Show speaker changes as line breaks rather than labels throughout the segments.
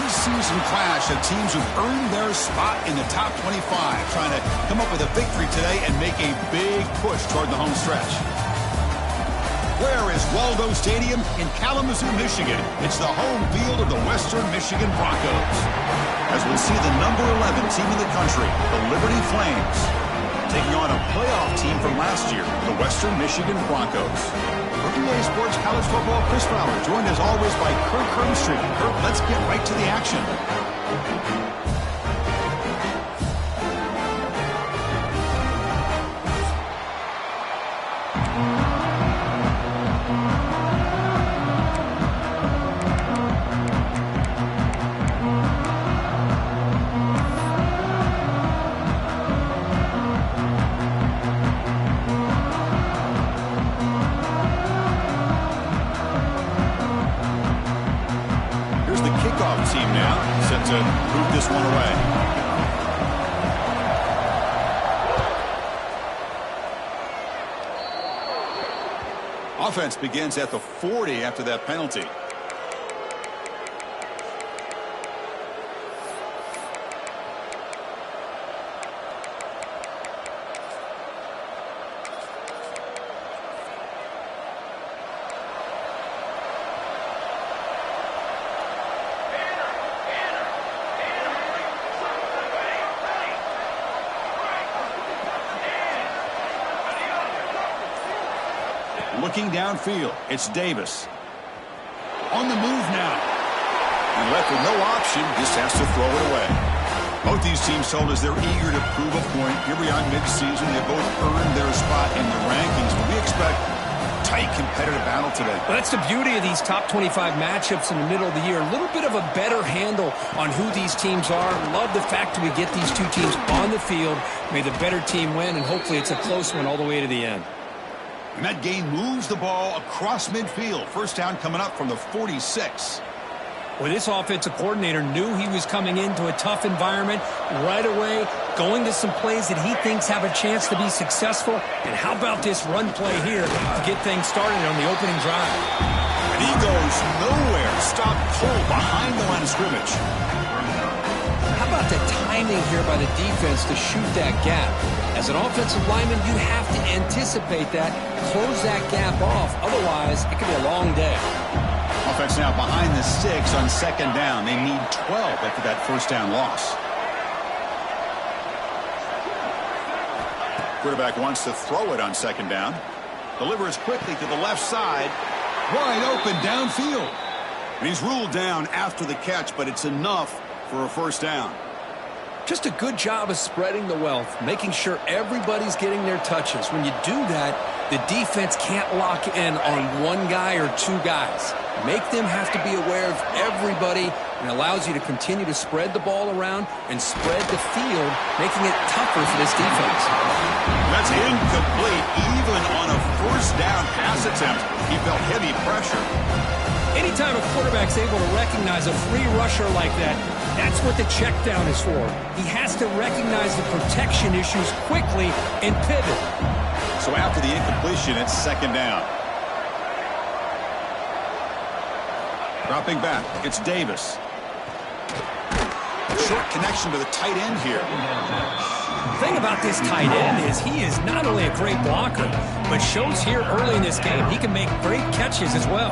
mid-season clash of teams who've earned their spot in the top 25, trying to come up with a victory today and make a big push toward the home stretch. Where is Waldo Stadium? In Kalamazoo, Michigan. It's the home field of the Western Michigan Broncos. As we see the number 11 team in the country, the Liberty Flames, taking on a playoff team from last year, the Western Michigan Broncos. For EA Sports College Football, Chris Fowler, joined as always by Kirk Herbstreit. Kirk, let's get right to the action. Team now set to move this one away. Offense begins at the 40 after that penalty. Looking downfield, it's Davis. On the move now. And left with no option, just has to throw it away. Both these teams told us they're eager to prove a point. Here we are mid-season. They both earned their spot in the rankings. But we expect tight competitive battle today.
Well, that's the beauty of these top 25 matchups in the middle of the year. A little bit of a better handle on who these teams are. Love the fact that we get these two teams on the field. May the better team win, and hopefully it's a close one all the way to the end.
And that gain moves the ball across midfield. First down coming up from the 46.
Well, this offensive coordinator knew he was coming into a tough environment right away, going to some plays that he thinks have a chance to be successful. And how about this run play here to get things started on the opening drive?
And he goes nowhere. Stopped cold behind the line of scrimmage.
How about the timing here by the defense to shoot that gap? As an offensive lineman, you have to anticipate that, close that gap off. Otherwise, it could be a long day.
Offense now behind the sticks on second down. They need 12 after that first down loss. Quarterback wants to throw it on second down. Delivers quickly to the left side. Wide open downfield. And he's ruled down after the catch, but it's enough for a first down.
Just a good job of spreading the wealth, making sure everybody's getting their touches. When you do that, the defense can't lock in on one guy or two guys. Make them have to be aware of everybody, and allows you to continue to spread the ball around and spread the field, making it tougher for this defense.
That's incomplete, even on a first down pass attempt. He felt heavy pressure.
Anytime a quarterback's able to recognize a free rusher like that, that's what the check down is for. He has to recognize the protection issues quickly and pivot.
So after the incompletion, it's second down. Dropping back, it's Davis. Short connection to the tight end here.
The thing about this tight end is he is not only a great blocker, but shows here early in this game he can make great catches as well.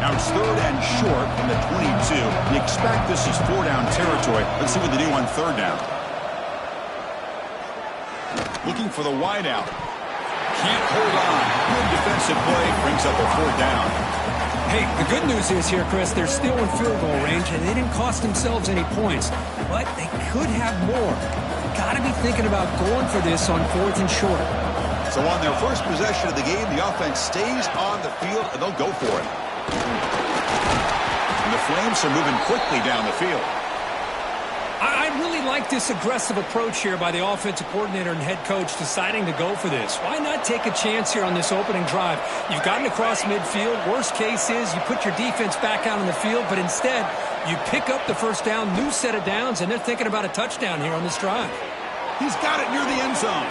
Now it's third and short from the 22. You expect this is four-down territory. Let's see what they do on third down. Looking for the wideout. Can't hold on. Good defensive play. Brings up a fourth down.
Hey, the good news is here, Chris, they're still in field goal range, and they didn't cost themselves any points. But they could have more. Got to be thinking about going for this on fourth and short.
So on their first possession of the game, the offense stays on the field, and they'll go for it. And the Flames are moving quickly down the field.
I really like this aggressive approach here by the offensive coordinator and head coach deciding to go for this. Why not take a chance here on this opening drive? You've gotten across midfield. Worst case is you put your defense back out on the field, but instead you pick up the first down, new set of downs, and they're thinking about a touchdown here on this drive.
He's got it near the end zone.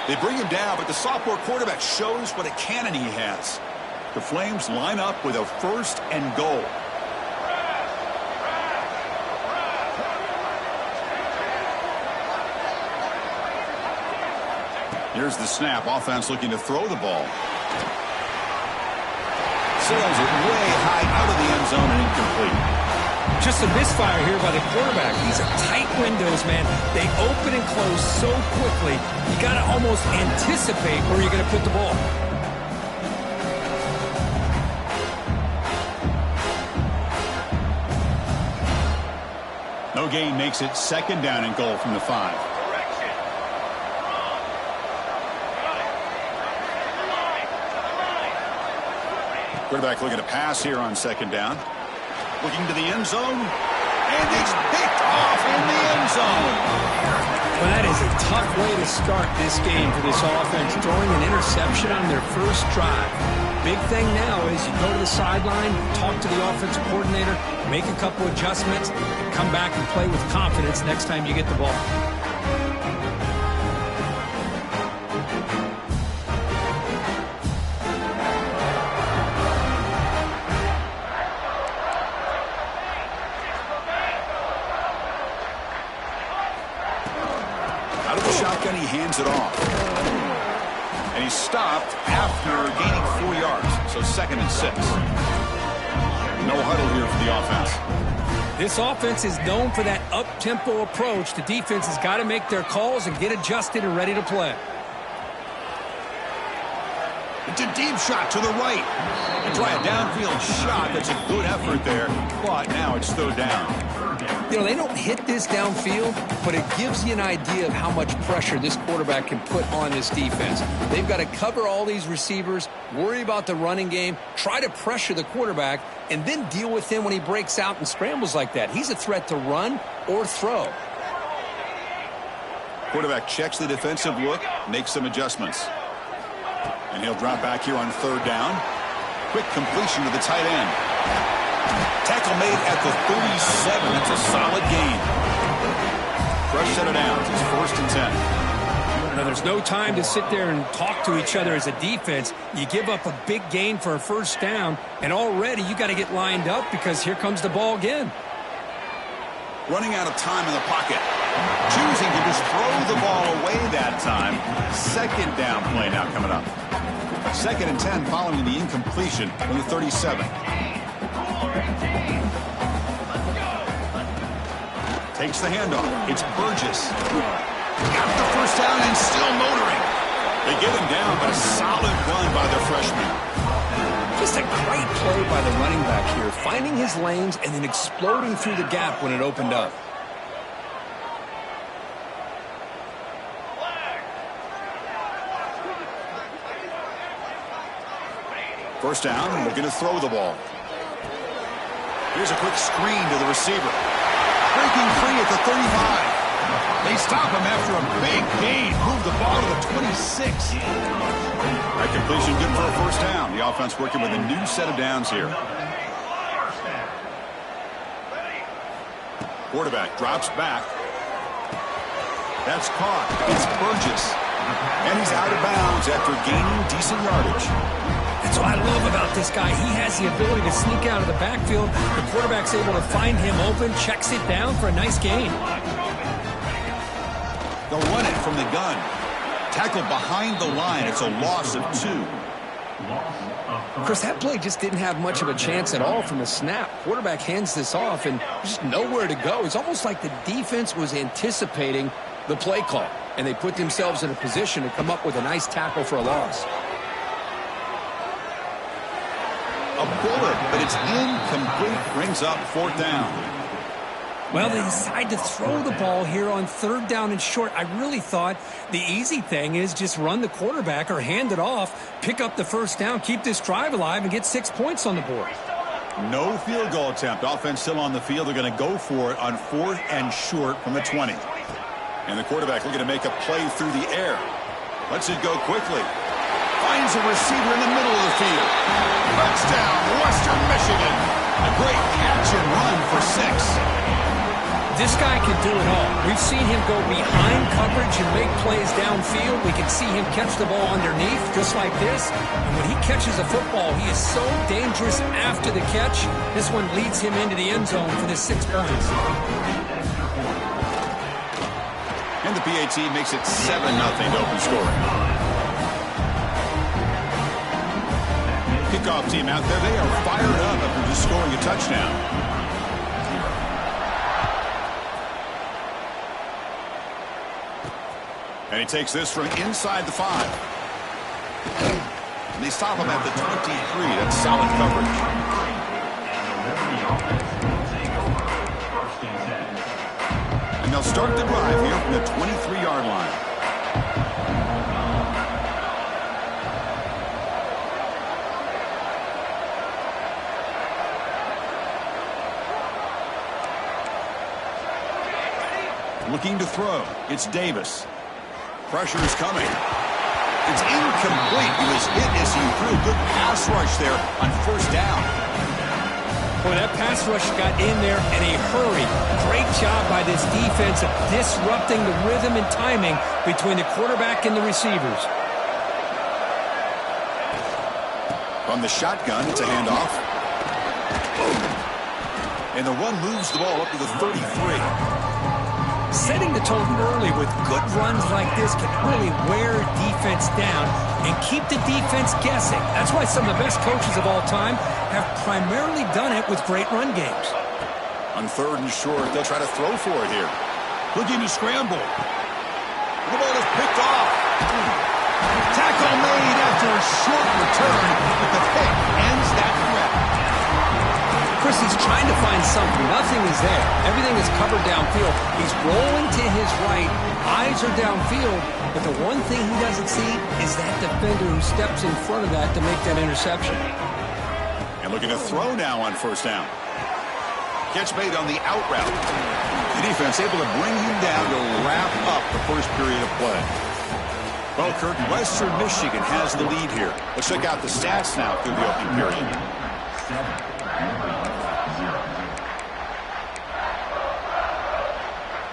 They bring him down, but the sophomore quarterback shows what a cannon he has. The Flames line up with a first and goal. Here's the snap. Offense looking to throw the ball. Sails it way high out of the end zone and incomplete.
Just a misfire here by the quarterback. These are tight windows, man. They open and close so quickly. You got to almost anticipate where you're going to put the ball.
No gain makes it second down and goal from the 5. Quarterback looking to pass here on second down. Looking to the end zone. And it's picked off in the end zone.
Well, that is a tough way to start this game for this offense, throwing an interception on their first drive. Big thing now is you go to the sideline, talk to the offensive coordinator, make a couple adjustments, come back and play with confidence next time you get the ball.
Out of the shotgun, he hands it off. And he's stopped after gaining 4 yards. So 2nd and 6. No huddle here for the offense.
This offense is known for that up-tempo approach. The defense has got to make their calls and get adjusted and ready to play.
It's a deep shot to the right. They try a downfield shot. That's a good effort there. But now it's 3rd down.
You know, they don't hit this downfield, but it gives you an idea of how much pressure this quarterback can put on this defense. They've got to cover all these receivers, worry about the running game, try to pressure the quarterback, and then deal with him when he breaks out and scrambles like that. He's a threat to run or throw.
Quarterback checks the defensive look, makes some adjustments. And he'll drop back here on 3rd down. Quick completion to the tight end. Tackle made at the 37. That's a solid gain. Fresh set of downs. It's 1st and 10.
Now, there's no time to sit there and talk to each other as a defense. You give up a big gain for a 1st down, and already you got to get lined up because here comes the ball again.
Running out of time in the pocket. Choosing to just throw the ball away that time. 2nd down play now coming up. 2nd and 10 following the incompletion from the 37. Takes the handoff. It's Burgess. Got the 1st down and still motoring. They get him down, but a solid run by the freshman.
Just a great play by the running back here, finding his lanes and then exploding through the gap when it opened up.
First down, looking to throw the ball. Here's a quick screen to the receiver. Breaking free at the 35. They stop him after a big gain. Move the ball to the 26. That completion good for a 1st down. The offense working with a new set of downs here. Quarterback drops back. That's caught. It's Burgess. And he's out of bounds after gaining decent yardage.
That's what I love about this guy. He has the ability to sneak out of the backfield. The quarterback's able to find him open, checks it down for a nice gain.
They'll run it from the gun. Tackled behind the line. It's a loss of 2.
Chris, that play just didn't have much of a chance at all from the snap. Quarterback hands this off, and there's just nowhere to go. It's almost like the defense was anticipating the play call, and they put themselves in a position to come up with a nice tackle for a loss.
A bullet, but it's incomplete. Brings up 4th down.
Well, they decide to throw the ball here on 3rd down and short. I really thought the easy thing is just run the quarterback or hand it off, pick up the 1st down, keep this drive alive, and get 6 points on the board.
No field goal attempt. Offense still on the field. They're going to go for it on 4th and short from the 20. And the quarterback looking to make a play through the air. Lets it go quickly. Finds a receiver in the middle of the field. Touchdown, Western Michigan. A great catch and run for 6.
This guy can do it all. We've seen him go behind coverage and make plays downfield. We can see him catch the ball underneath just like this. And when he catches a football, he is so dangerous after the catch. This one leads him into the end zone for the 6 points.
And the PAT makes it 7-0 open scoring. kickoff team out there, they are fired up after just scoring a touchdown. And he takes this from inside the 5. And they stop him at the 23. That's solid coverage. And they'll start the drive here from the 23-yard line. Looking to throw. It's Davis. Pressure is coming. It's incomplete. He was hit as he threw a good pass rush there on first down.
Boy, that pass rush got in there in a hurry. Great job by this defense of disrupting the rhythm and timing between the quarterback and the receivers.
From the shotgun, it's a handoff. And the run moves the ball up to the 33.
Setting the tone early with good runs like this can really wear defense down and keep the defense guessing. That's why some of the best coaches of all time have primarily done it with great run games.
On 3rd and short, they'll try to throw for it here. Looking to scramble. The ball is picked off. Tackle made after a short return, but the pick ends that threat.
Chris, he's trying to find something. Nothing is there. Everything is covered downfield. He's rolling to his right. Eyes are downfield. But the one thing he doesn't see is that defender who steps in front of that to make that interception.
And looking to throw now on first down. Catch made on the out route. The defense able to bring him down to wrap up the first period of play. Well, Kirk, Western Michigan has the lead here. Let's check out the stats now through the opening period.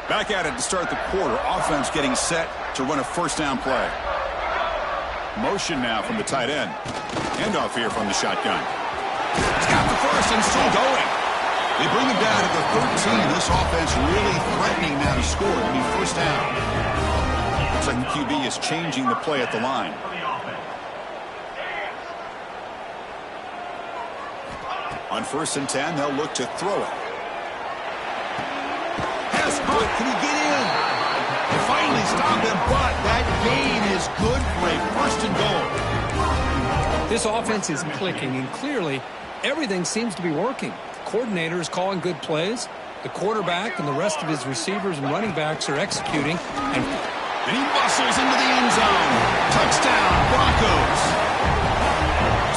Back at it to start the quarter. Offense getting set to run a first down play. Motion now from the tight end. Handoff here from the shotgun. He's got the first and still going. They bring him down at the 13. This offense really threatening now to score. I mean, first down. Looks like the QB is changing the play at the line. On 1st and 10, they'll look to throw it. Good. Can he get in? They finally stop him, but that gain is good for a 1st and goal.
This offense is clicking, and clearly everything seems to be working. The coordinator is calling good plays. The quarterback and the rest of his receivers and running backs are executing. And
he muscles into the end zone. Touchdown, Broncos.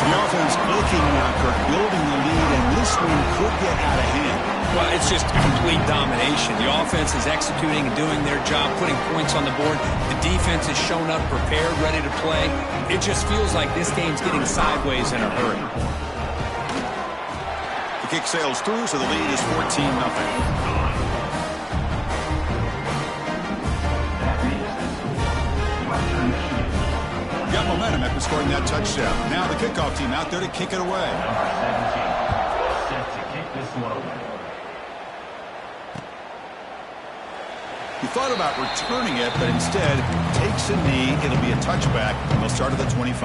So the offense clicking now, Kirk, building the lead, and this one could get out of hand.
Well, it's just complete domination. The offense is executing and doing their job, putting points on the board. The defense is shown up, prepared, ready to play. It just feels like this game's getting sideways in a hurry.
The kick sails through, so the lead is 14-0. Got momentum after scoring that touchdown. Now the kickoff team out there to kick it away.
Set to kick this one away.
He thought about returning it, but instead takes a knee. It'll be a touchback, and they'll start at the 25.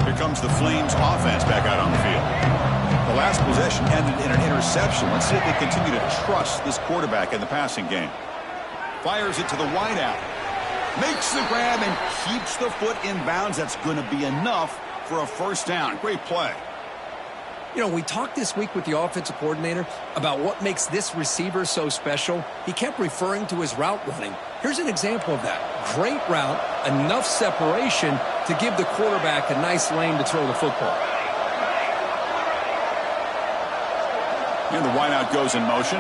Here comes the Flames offense back out on the field. The last possession ended in an interception. Let's see if they continue to trust this quarterback in the passing game. Fires it to the wideout. Makes the grab and keeps the foot in bounds. That's going to be enough for a first down. Great play.
You know, we talked this week with the offensive coordinator about what makes this receiver so special. He kept referring to his route running. Here's an example of that. Great route, enough separation to give the quarterback a nice lane to throw the football.
And the wideout goes in motion.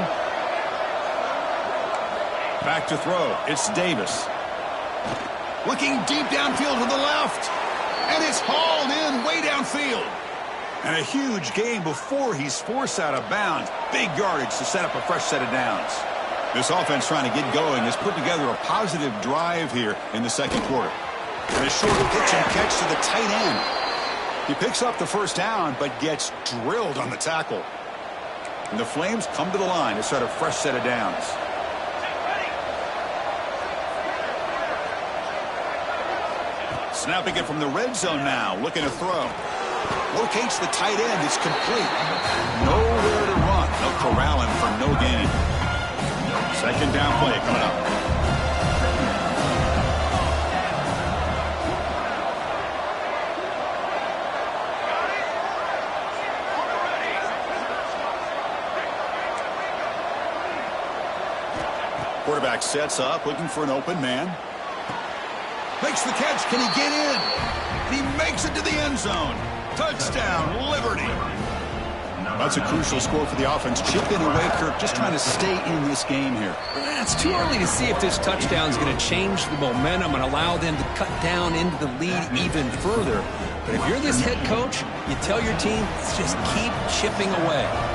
Back to throw. It's Davis. Looking deep downfield to the left. And it's hauled in way downfield. And a huge gain before he's forced out of bounds. Big yardage to set up a fresh set of downs. This offense trying to get going has put together a positive drive here in the second quarter. And a short pitch and catch to the tight end. He picks up the first down, but gets drilled on the tackle. And the Flames come to the line to set a fresh set of downs. Snapping it from the red zone now, looking to throw. Locates the tight end. It's complete. Nowhere to run. They'll corral him for no gain. Second down play coming up. Quarterback sets up, looking for an open man. Makes the catch. Can he get in? He makes it to the end zone. Touchdown, Liberty. That's a crucial score for the offense. Chipping away, Kirk, just trying to stay in this game here.
It's too early to see if this touchdown is going to change the momentum and allow them to cut down into the lead even further. But if you're this head coach, you tell your team, just keep chipping away.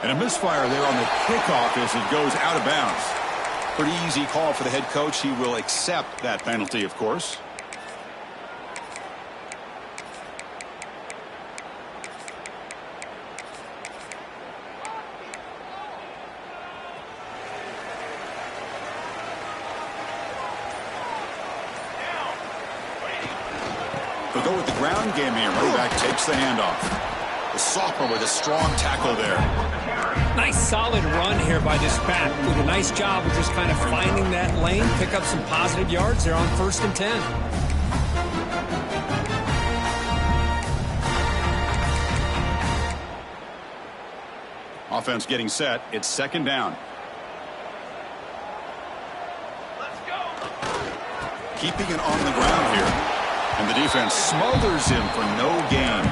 And a misfire there on the kickoff as it goes out of bounds. Pretty easy call for the head coach. He will accept that penalty, of course. They'll go with the ground game here. Running back takes the handoff. The sophomore with a strong tackle there.
Nice solid run here by this back. Did a nice job of just kind of finding that lane, pick up some positive yards there on 1st and 10.
Offense getting set. It's 2nd down.
Let's go.
Keeping it on the ground here. And the defense smothers him for no gain.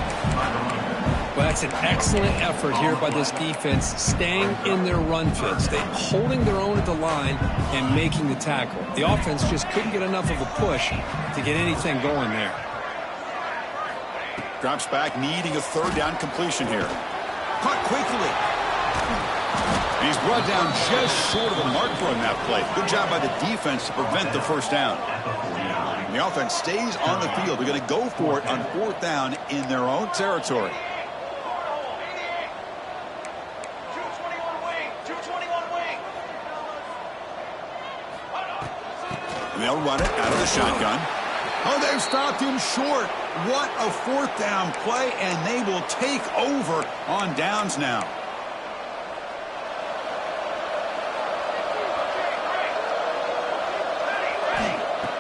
Well, that's an excellent effort here by this defense, staying in their run fits. They're holding their own at the line and making the tackle. The offense just couldn't get enough of a push to get anything going there.
Drops back, needing a 3rd down completion here. Caught quickly. And he's brought down just short of the mark for him that play. Good job by the defense to prevent the 1st down. And the offense stays on the field. They're going to go for it on 4th down in their own territory. They'll run it out of the shotgun. Oh, they've stopped him short. What a 4th down play, and they will take over on downs now.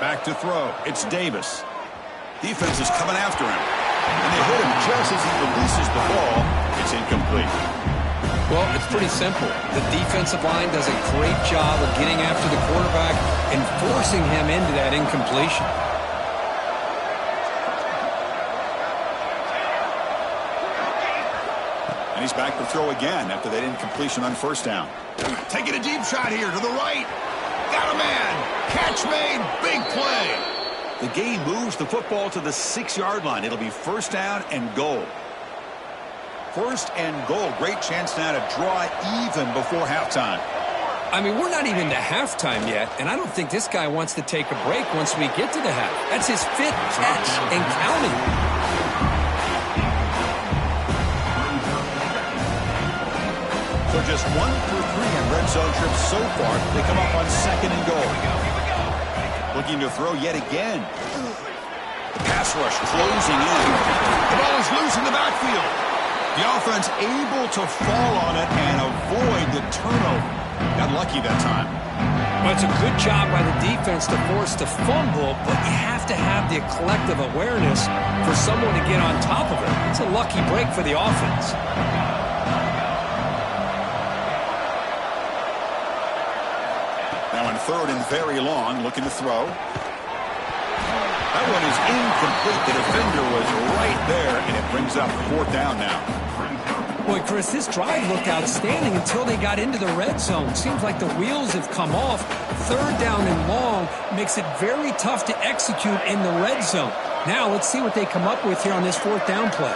Back to throw. It's Davis. Defense is coming after him. And they hit him just as he releases the ball. It's incomplete.
Well, it's pretty simple. The defensive line does a great job of getting after the quarterback and forcing him into that incompletion.
And he's back to throw again after that incompletion on 1st down. Taking a deep shot here to the right. Got a man. Catch made. Big play. The game moves the football to the 6-yard line. It'll be 1st down and goal. 1st and goal. Great chance now to draw even before halftime.
I mean, we're not even to halftime yet, and I don't think this guy wants to take a break once we get to the half. That's his 5th catch and counting.
So just 1 for 3 on red zone trips so far. They come up on 2nd and goal. Looking to throw yet again. The pass rush closing in. The ball is loose in the backfield. The offense able to fall on it and avoid the turnover. Got lucky that time.
Well, it's a good job by the defense to force the fumble, but you have to have the collective awareness for someone to get on top of it. It's a lucky break for the offense.
Now in 3rd and very long, looking to throw. That one is incomplete. The defender was right there, and it brings up 4th down now.
Boy, Chris, this drive looked outstanding until they got into the red zone. Seems like the wheels have come off. 3rd down and long makes it very tough to execute in the red zone. Now let's see what they come up with here on this fourth down play.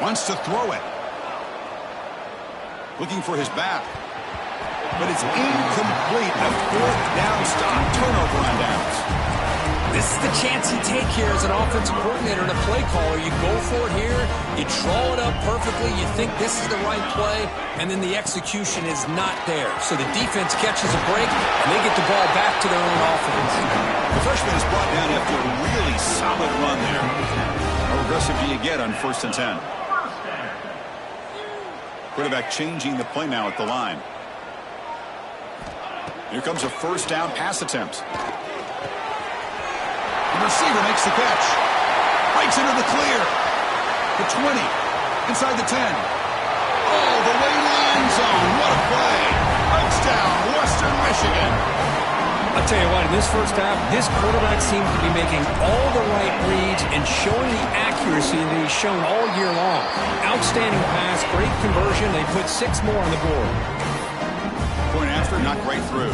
Wants to throw it. Looking for his back. But it's incomplete. A fourth down stop. Turnover on downs.
This is the chance you take here as an offensive coordinator and a play caller. You go for it here. You draw it up perfectly. You think this is the right play. And then the execution is not there. So the defense catches a break, and they get the ball back to their own offense.
The freshman is brought down after a really solid run there. How aggressive do you get on 1st and 10? Quarterback changing the play now at the line. Here comes a first down pass attempt. The receiver makes the catch. Breaks into the clear. The 20. Inside the 10. All the way to the end zone. What a play. Touchdown, Western Michigan.
I'll tell you what, in this first half, this quarterback seems to be making all the right reads and showing the accuracy that he's shown all year long. Outstanding pass, great conversion. They put 6 more on the board.
Point after, not right through.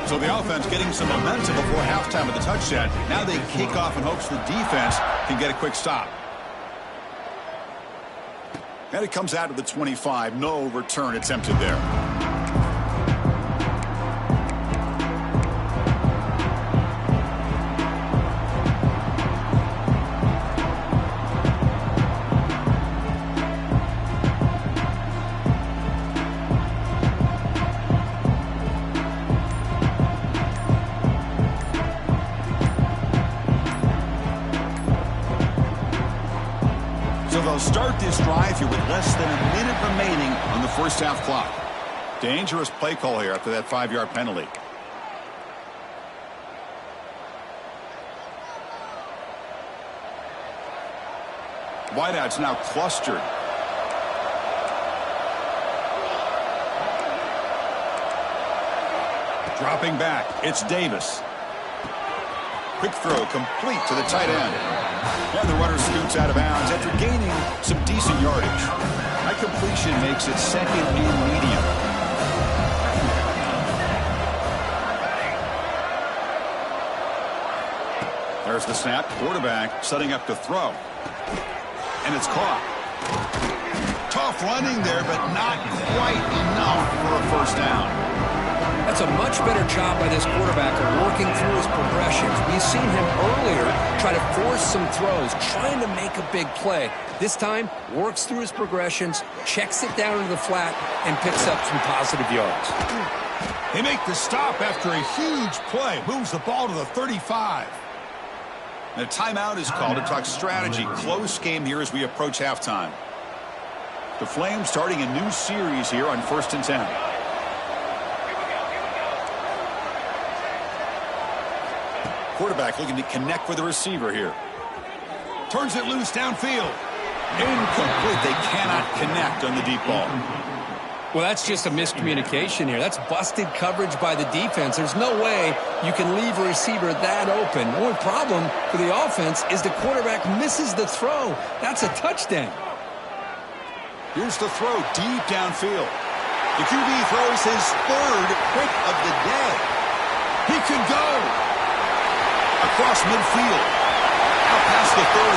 So the offense getting some momentum before halftime of the touchdown. Now they kick off in hopes the defense can get a quick stop. And it comes out of the 25. No return attempted there. So they'll start this drive here with less than a minute remaining on the first half clock. Dangerous play call here after that 5-yard penalty. Wideouts now clustered. Dropping back, it's Davis. Quick throw complete to the tight end. And the runner scoots out of bounds after gaining some decent yardage. That completion makes it 2nd and medium. There's the snap. Quarterback setting up to throw. And it's caught. Tough running there, but not quite enough for a first down.
That's a much better job by this quarterback of working through his progressions. We've seen him earlier try to force some throws, trying to make a big play. This time, works through his progressions, checks it down into the flat, and picks up some positive yards.
They make the stop after a huge play. Moves the ball to the 35. And a timeout is called to talk strategy. Close game here as we approach halftime. The Flames starting a new series here on 1st and 10. Quarterback looking to connect with the receiver here. Turns it loose downfield. Incomplete. They cannot connect on the deep ball.
Well, that's just a miscommunication here. That's busted coverage by the defense. There's no way you can leave a receiver that open. The only problem for the offense is the quarterback misses the throw. That's a touchdown.
Here's the throw deep downfield. The QB throws his 3rd pick of the day. He could go. Across midfield. Out past the 30.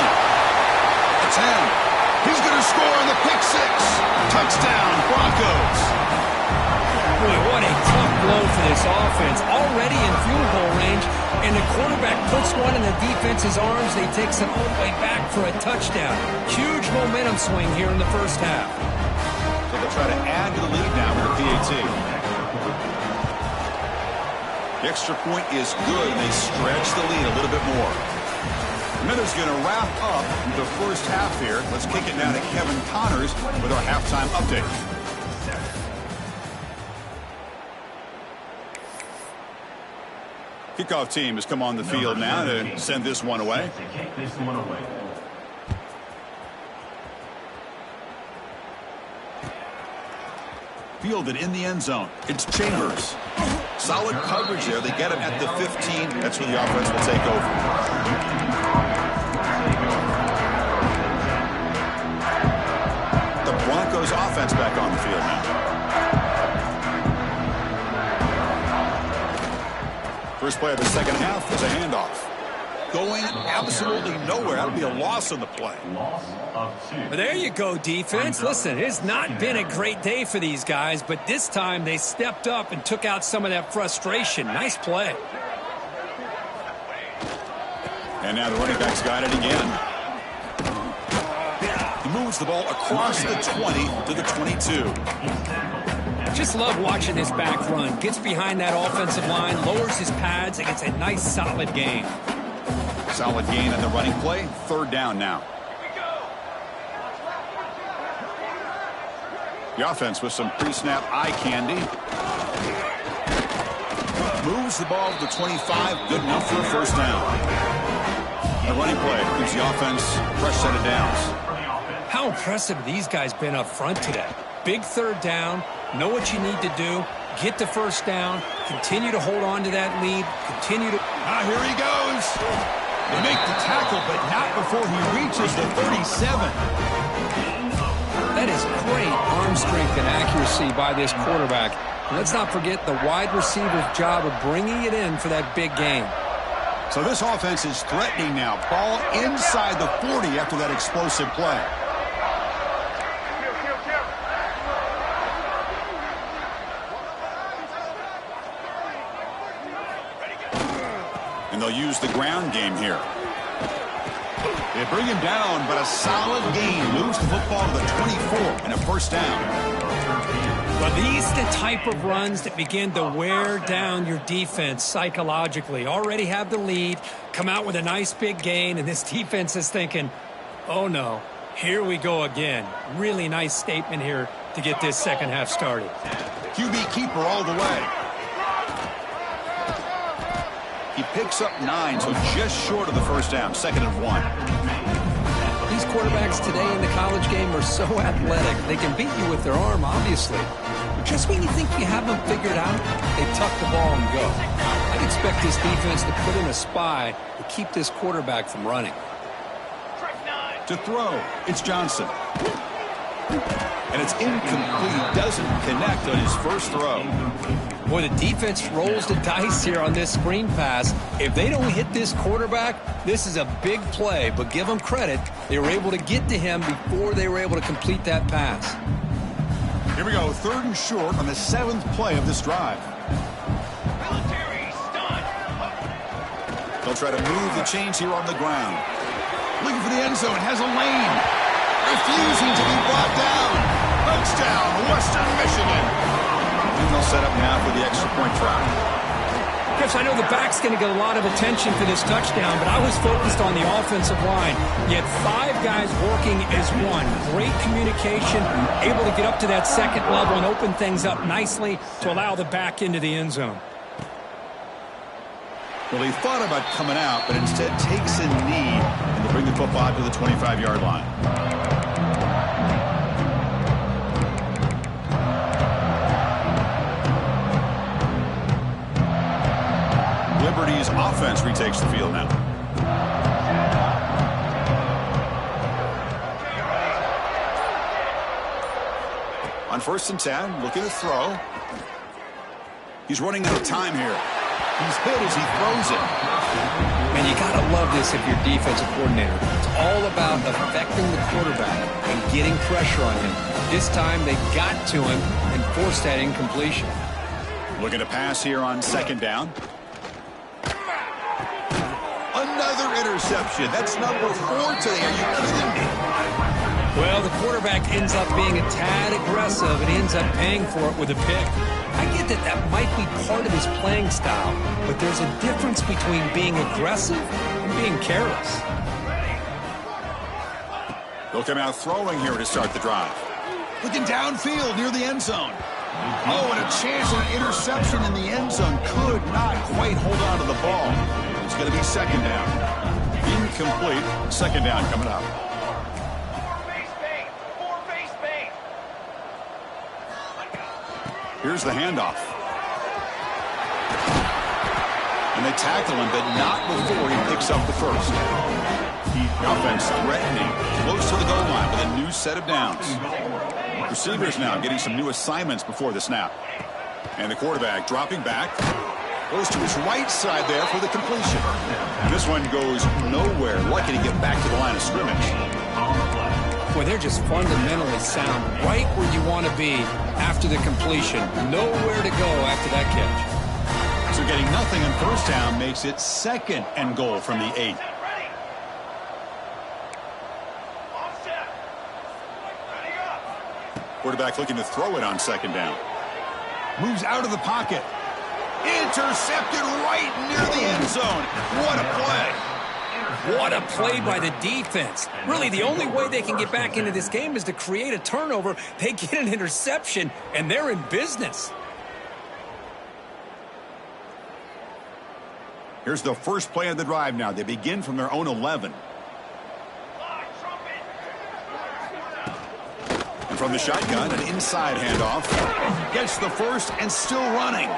The 10. He's going to score on the pick 6. Touchdown, Broncos.
Boy, what a tough blow for this offense. Already in field goal range, and the quarterback puts one in the defense's arms. They takes it all the way back for a touchdown. Huge momentum swing here in the first half.
So they'll try to add to the lead now with the PAT. The extra point is good, and they stretch the lead a little bit more. Minutes going to wrap up the first half here. Let's kick it down to Kevin Connors with our halftime update. Kickoff team has come on the field now to send this one away. Fielded in the end zone. It's Chambers. Solid coverage there. They get him at the 15. That's where the offense will take over. Broncos offense back on the field now. First play of the second half is a handoff. Going absolutely nowhere. That'll be a loss on the play.
Loss of 2.
There you go, defense. Listen, it's not been a great day for these guys, but this time they stepped up and took out some of that frustration. Nice play.
And now the running back's got it again. He moves the ball across the 20 to the 22.
Just love watching this back run. Gets behind that offensive line, lowers his pads, and gets a nice solid gain.
Solid gain on the running play. Third down now. The offense with some pre-snap eye candy. Moves the ball to the 25. Good enough for a first down. The running play gives the offense a fresh set of downs.
How impressive these guys been up front today. Big third down. Know what you need to do. Get the first down. Continue to hold on to that lead. Continue to...
Here he goes. They make the tackle, but not before he reaches the 37.
That is great arm strength and accuracy by this quarterback. And let's not forget the wide receiver's job of bringing it in for that big gain.
So this offense is threatening now. Ball inside the 40 after that explosive play. And they'll use the ground game here. They bring him down, but a solid gain moves the football to the 24 and a first down.
Well, these are the type of runs that begin to wear down your defense psychologically. Already have the lead, come out with a nice big gain, and this defense is thinking, oh no, here we go again. Really nice statement here to get this second half started.
QB keeper all the way. He picks up 9, so just short of the first down. 2nd and 1.
These quarterbacks today in the college game are so athletic. They can beat you with their arm, obviously. But just when you think you have them figured out, they tuck the ball and go. I'd expect this defense to put in a spy to keep this quarterback from running.
To throw, it's Johnson. And it's incomplete. Doesn't connect on his first throw.
Boy, the defense rolls the dice here on this screen pass. If they don't hit this quarterback, this is a big play. But give them credit. They were able to get to him before they were able to complete that pass.
Here we go. 3rd and short on the 7th play of this drive. They'll try to move the chains here on the ground. Looking for the end zone. Has a lane. Refusing to be brought down. Touchdown, Western Michigan. And they'll set up now for the extra point try.
Chris, I know the back's going to get a lot of attention for this touchdown, but I was focused on the offensive line. You had 5 guys working as one. Great communication, able to get up to that second level and open things up nicely to allow the back into the end zone.
Well, he thought about coming out, but instead takes a knee and to bring the football to the 25-yard line. Liberty's offense retakes the field now. On 1st and 10, looking to throw. He's running out of time here. He's hit as he throws it.
Man, you got to love this if you're defensive coordinator. It's all about affecting the quarterback and getting pressure on him. This time they got to him and forced that incompletion.
Looking to pass here on 2nd down. Another interception. That's number 4 today. Are you kidding me?
Well, the quarterback ends up being a tad aggressive and ends up paying for it with a pick. I get that that might be part of his playing style, but there's a difference between being aggressive and being careless.
They'll come out throwing here to start the drive. Looking downfield near the end zone. Oh, and a chance at an interception in the end zone. Could not quite hold on to the ball. It's going to be 2nd down. Incomplete. 2nd down coming up. Here's the handoff. And they tackle him, but not before he picks up the first. The offense threatening, close to the goal line with a new set of downs. Receivers now getting some new assignments before the snap. And the quarterback dropping back. Goes to his right side there for the completion. And this one goes nowhere. Lucky to get back to the line of scrimmage.
Boy, they're just fundamentally sound right where you want to be after the completion. Nowhere to go after that catch.
So getting nothing on first down makes it 2nd and goal from the 8. Quarterback looking to throw it on 2nd down. Moves out of the pocket. Intercepted right near the end zone. What a play.
What a play by the defense. Really, the only way they can get back into this game is to create a turnover. They get an interception, and they're in business.
Here's the first play of the drive now. They begin from their own 11. And from the shotgun, an inside handoff. Gets the first and still running.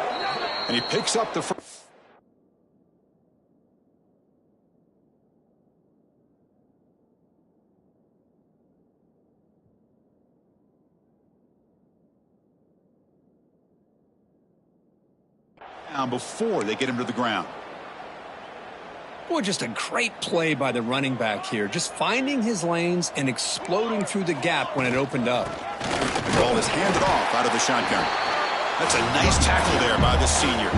And he picks up the first. Down before they get him to the ground.
Boy, just a great play by the running back here. Just finding his lanes and exploding through the gap when it opened up.
The ball is handed off out of the shotgun. That's a nice tackle there by the senior.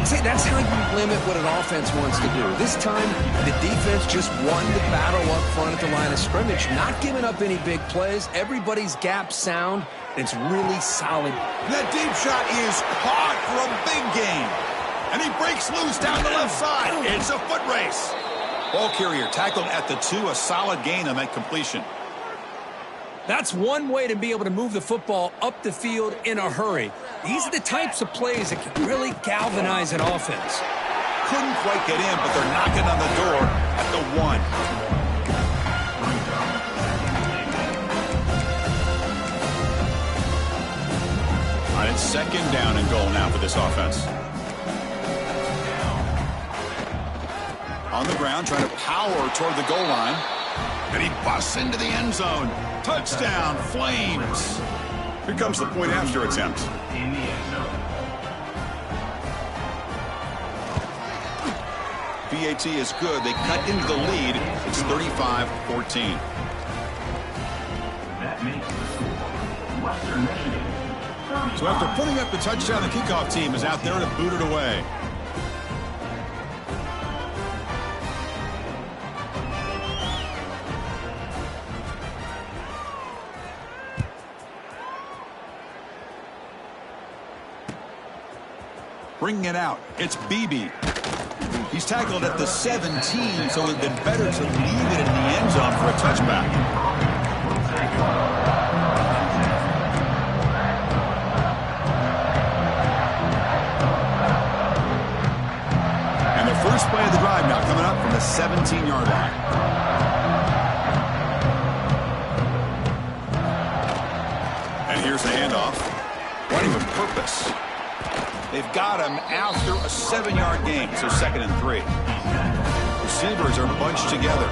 See, that's how you limit what an offense wants to do. This time, the defense just won the battle up front at the line of scrimmage, not giving up any big plays. Everybody's gap sound. It's really solid.
That deep shot is caught for a big gain. And he breaks loose down the left side. It's a foot race. Ball carrier tackled at the 2, a solid gain on that completion.
That's one way to be able to move the football up the field in a hurry. These are the types of plays that can really galvanize an offense.
Couldn't quite get in, but they're knocking on the door at the 1. All right, it's 2nd down and goal now for this offense. On the ground, trying to power toward the goal line. And he busts into the end zone. Touchdown, Flames. Here comes the point after attempt.
In the end zone.
PAT is good. They cut into the lead. It's 35-14.
That makes the score Western Michigan.
So after putting up the touchdown, the kickoff team is out there to boot it away. Bringing it out, it's Beebe. He's tackled at the 17, so it would have been better to leave it in the end zone for a touchback. And the first play of the drive now coming up from the 17-yard line. And here's the handoff. Running with purpose. They've got him after a 7-yard gain, so 2nd and 3. Receivers are bunched together.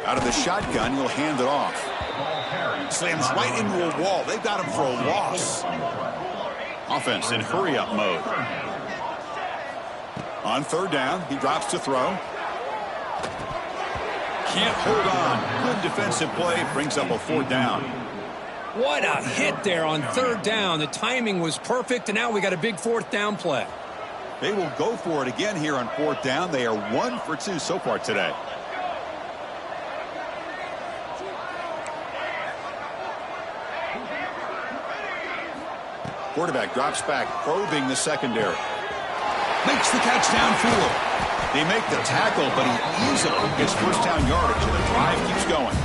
Out of the shotgun, he'll hand it off. Slams right into a wall. They've got him for a loss. Offense in hurry-up mode. On 3rd down, he drops to throw. Can't hold on. Good defensive play. Brings up a 4th down.
What a hit there on 3rd down. The timing was perfect, and now we got a big 4th down play.
They will go for it again here on 4th down. They are 1 for 2 so far today. Quarterback drops back, probing the secondary. Makes the catch downfield. They make the tackle, but he easily gets first down yardage, and the drive keeps going.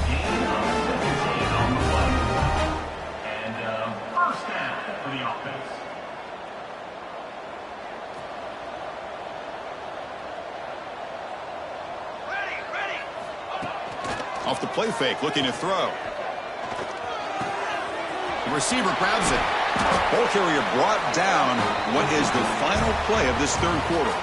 Off the play fake, looking to throw. The receiver grabs it. Ball carrier brought down what is the final play of this 3rd quarter.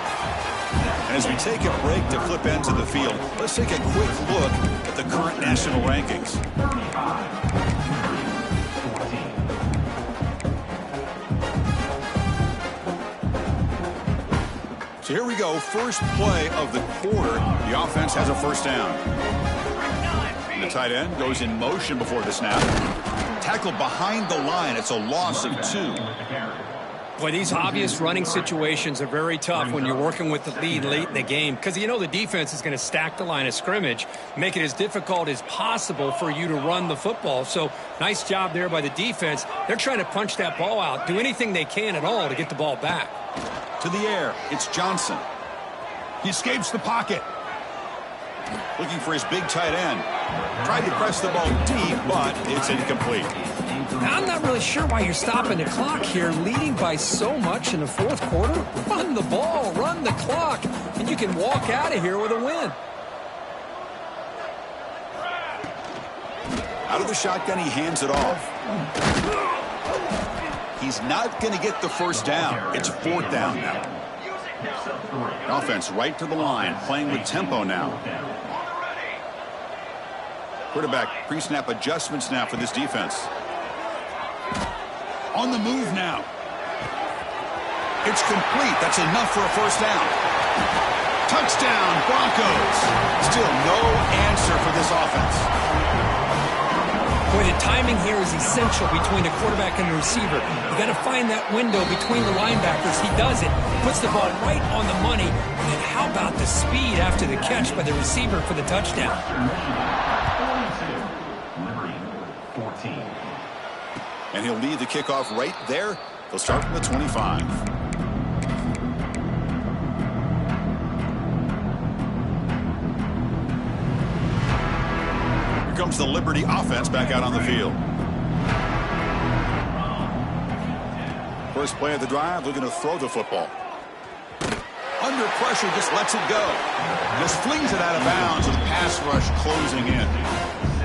As we take a break to flip into the field, let's take a quick look at the current national rankings. 35-14. So here we go. First play of the quarter. The offense has a first down. And the tight end goes in motion before the snap. Tackled behind the line. It's a loss of 2.
Boy, these obvious running situations are very tough when you're working with the lead late in the game because you know the defense is going to stack the line of scrimmage, make it as difficult as possible for you to run the football. So nice job there by the defense. They're trying to punch that ball out, do anything they can at all to get the ball back.
To the air, it's Johnson. He escapes the pocket. Looking for his big tight end. Tried to press the ball deep, but it's incomplete.
I'm not really sure why you're stopping the clock here, leading by so much in the fourth quarter. Run the ball, run the clock, and you can walk out of here with a win.
Out of the shotgun, he hands it off. He's not going to get the first down. It's 4th down now. Offense right to the line, playing with tempo now. Quarterback pre-snap adjustments now for this defense. On the move now. It's complete. That's enough for a first down. Touchdown, Broncos. Still no answer for this offense.
Boy, the timing here is essential between the quarterback and the receiver. You got to find that window between the linebackers. He does it. Puts the ball right on the money. And then how about the speed after the catch by the receiver for the touchdown?
14.
And he'll lead the kickoff right there. They'll start from the 25. Here comes the Liberty offense back out on the field. First play of the drive, looking to throw the football. Under pressure, just lets it go. Just flings it out of bounds with the pass rush closing in.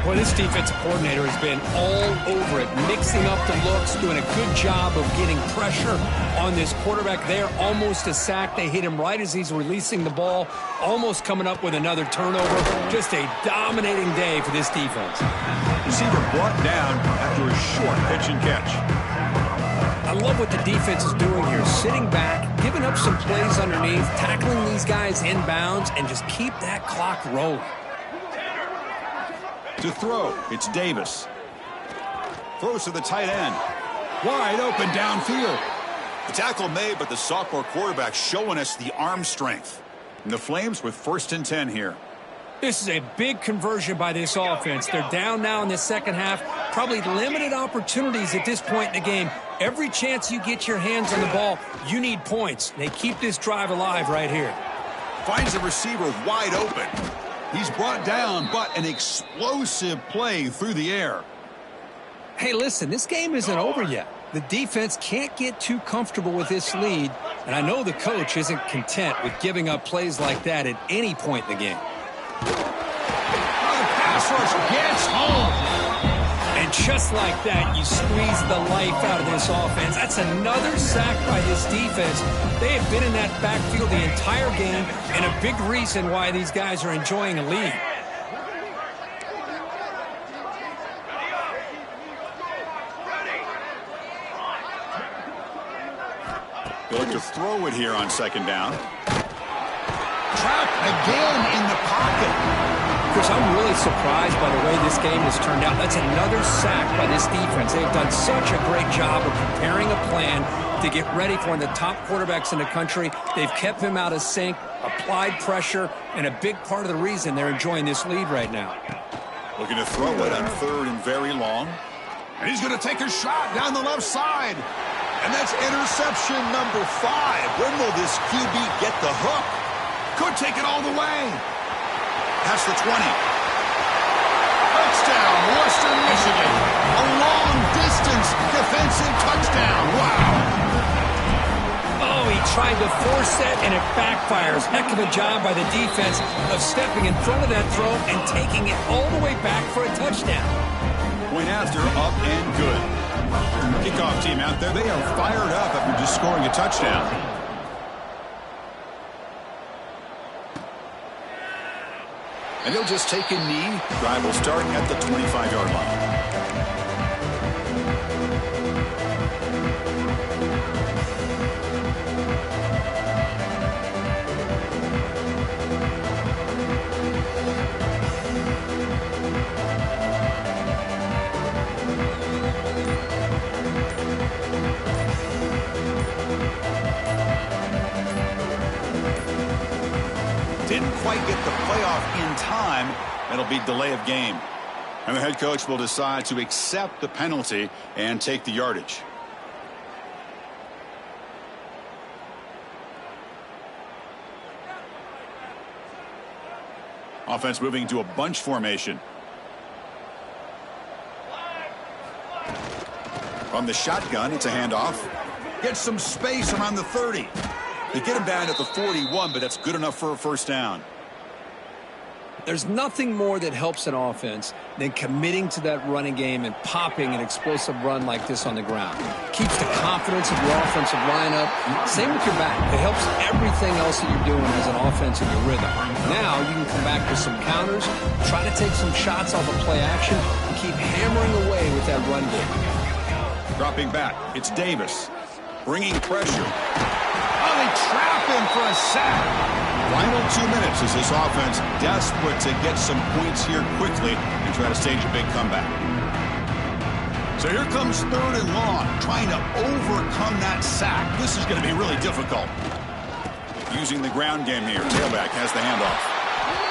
Boy, this defensive coordinator has been all over it, mixing up the looks, doing a good job of getting pressure on this quarterback there. Almost a sack. They hit him right as he's releasing the ball, almost coming up with another turnover. Just a dominating day for this defense.
Receiver brought down after a short pitch and catch.
I love what the defense is doing here, sitting back, giving up some plays underneath, tackling these guys inbounds, and just keep that clock rolling.
To throw, it's Davis. Throws to the tight end. Wide open downfield. The tackle made, but the sophomore quarterback showing us the arm strength. And the Flames with 1st and 10 here.
This is a big conversion by this offense. They're down now in the second half. Probably limited opportunities at this point in the game. Every chance you get your hands on the ball, you need points. They keep this drive alive right here.
Finds the receiver wide open. He's brought down, but an explosive play through the air.
Hey, listen, this game isn't over yet. The defense can't get too comfortable with this lead, and I know the coach isn't content with giving up plays like that at any point in the game.
The pass rush gets home.
And just like that, you squeeze the life out of this offense. That's another sack by this defense. They have been in that backfield the entire game, and a big reason why these guys are enjoying a lead.
They look to throw it here on 2nd down. Trapped again in the pocket.
Chris, I'm really surprised by the way this game has turned out. That's another sack by this defense. They've done such a great job of preparing a plan to get ready for one of the top quarterbacks in the country. They've kept him out of sync, applied pressure, and a big part of the reason they're enjoying this lead right now.
Looking to throw it on 3rd and very long. And he's going to take a shot down the left side. And that's interception number 5. When will this QB get the hook? Could take it all the way. Past the 20. Touchdown, Western Michigan. A long-distance defensive touchdown. Wow.
Oh, he tried to force that, and it backfires. Heck of a job by the defense of stepping in front of that throw and taking it all the way back for a touchdown.
Point after, up and good. Kickoff team out there, they are fired up after just scoring a touchdown. And he'll just take a knee. Drive will start at the 25-yard line. Didn't quite get the playoff in time. It'll be delay of game. And the head coach will decide to accept the penalty and take the yardage. Offense moving to a bunch formation. From the shotgun, it's a handoff. Gets some space around the 30. They get him down at the 41, but that's good enough for a first down.
There's nothing more that helps an offense than committing to that running game and popping an explosive run like this on the ground. Keeps the confidence of your offensive lineup. Same with your back. It helps everything else that you're doing as an offense in your rhythm. Now you can come back with some counters, try to take some shots off of play action, and keep hammering away with that run game.
Dropping back, it's Davis. Bringing pressure. Oh, they trap him for a sack. Final 2 minutes as this offense desperate to get some points here quickly and try to stage a big comeback. So here comes 3rd and long, trying to overcome that sack. This is going to be really difficult. Using the ground game here. Tailback has the handoff.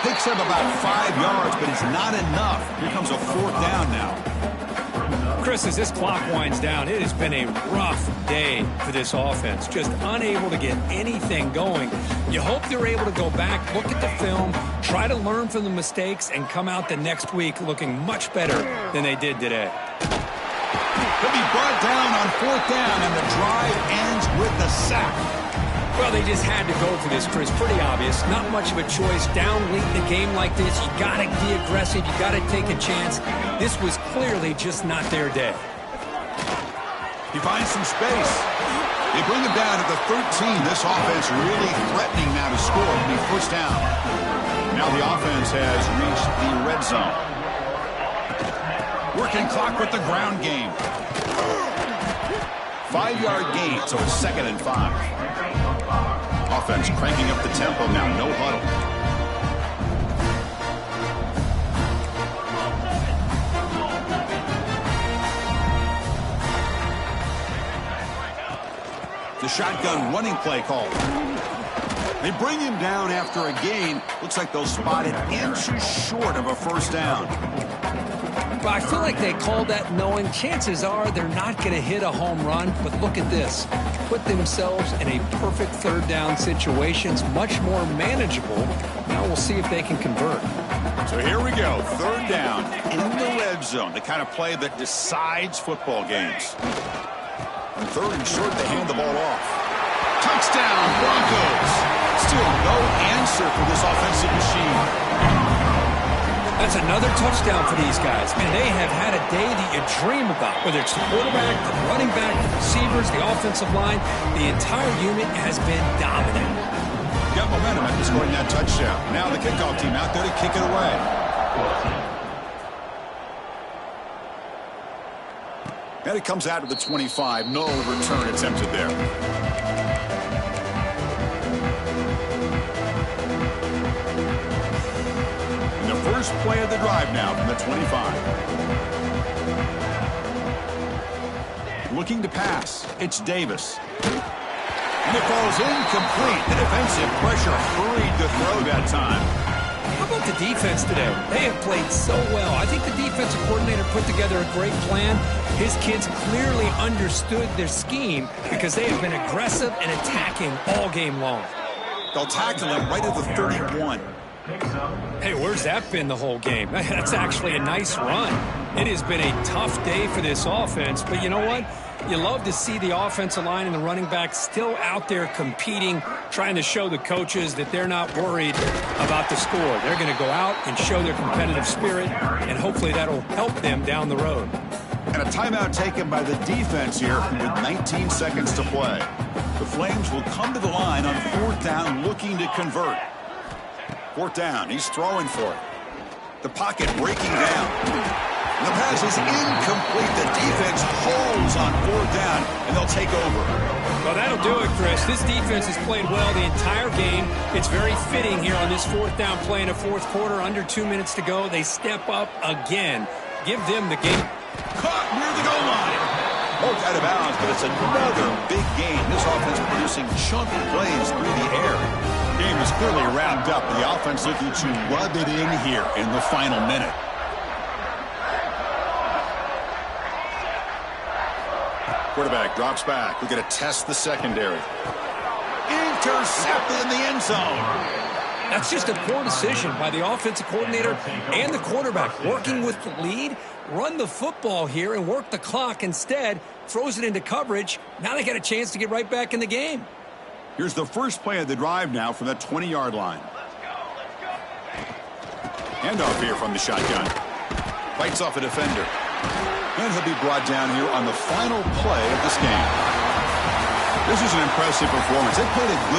Picks up about 5 yards, but it's not enough. Here comes a 4th down now.
Chris, as this clock winds down, it has been a rough day for this offense. Just unable to get anything going. You hope they're able to go back, look at the film, try to learn from the mistakes, and come out the next week looking much better than they did today.
He'll be brought down on 4th down, and the drive ends with the sack.
Well, they just had to go for this, Chris. Pretty obvious. Not much of a choice. Down late in the game like this, you got to be aggressive. You got to take a chance. This was clearly just not their day.
He finds some space. They bring him down at the 13. This offense really threatening now to score. It'll be first down. Now the offense has reached the red zone. Working clock with the ground game. 5-yard gain, so it's 2nd and 5. Offense cranking up the tempo now, no huddle. The shotgun running play call. They bring him down after a gain. Looks like they'll spot it inches short of a first down.
But I feel like they called that knowing chances are they're not going to hit a home run. But look at this. Put themselves in a perfect 3rd down situation. It's much more manageable. Now we'll see if they can convert.
So here we go. 3rd down in the red zone. The kind of play that decides football games. On 3rd and short, they hand the ball off. Touchdown, Broncos. Still no answer for this offensive machine.
That's another touchdown for these guys. Man, they have had a day that you dream about. Whether it's the quarterback, the running back, the receivers, the offensive line, the entire unit has been dominant.
Got momentum after scoring that touchdown. Now the kickoff team out there to kick it away. And it comes out of the 25. No return attempted there. First play of the drive now from the 25. Looking to pass. It's Davis. And it falls incomplete. The defensive pressure hurried the throw that time.
How about the defense today? They have played so well. I think the defensive coordinator put together a great plan. His kids clearly understood their scheme because they have been aggressive and attacking all game long.
They'll tackle him right at the 31.
Hey, where's that been the whole game? That's actually a nice run. It has been a tough day for this offense, but you know what? You love to see the offensive line and the running back still out there competing, trying to show the coaches that they're not worried about the score. They're going to go out and show their competitive spirit, and hopefully that'll help them down the road.
And a timeout taken by the defense here with 19 seconds to play. The Flames will come to the line on 4th down looking to convert. 4th down, he's throwing for it. The pocket breaking down. The pass is incomplete. The defense holds on 4th down, and they'll take over.
Well, that'll do it, Chris. This defense has played well the entire game. It's very fitting here on this 4th down play in the 4th quarter. Under 2 minutes to go. They step up again. Give them the game.
Caught near the goal line. Poked out of bounds, but it's another big game. This offense producing chunky plays through the air. Game is clearly wrapped up. The offense looking to rub it in here in the final minute. Quarterback drops back. We're going to test the secondary. Intercepted in the end zone.
That's just a poor decision by the offensive coordinator and the quarterback. Working with the lead, run the football here and work the clock. Instead, throws it into coverage. Now they got a chance to get right back in the game.
Here's the first play of the drive now from that 20-yard line. Handoff here from the shotgun. Fights off a defender. And he'll be brought down here on the final play of this game. This is an impressive performance. They played a good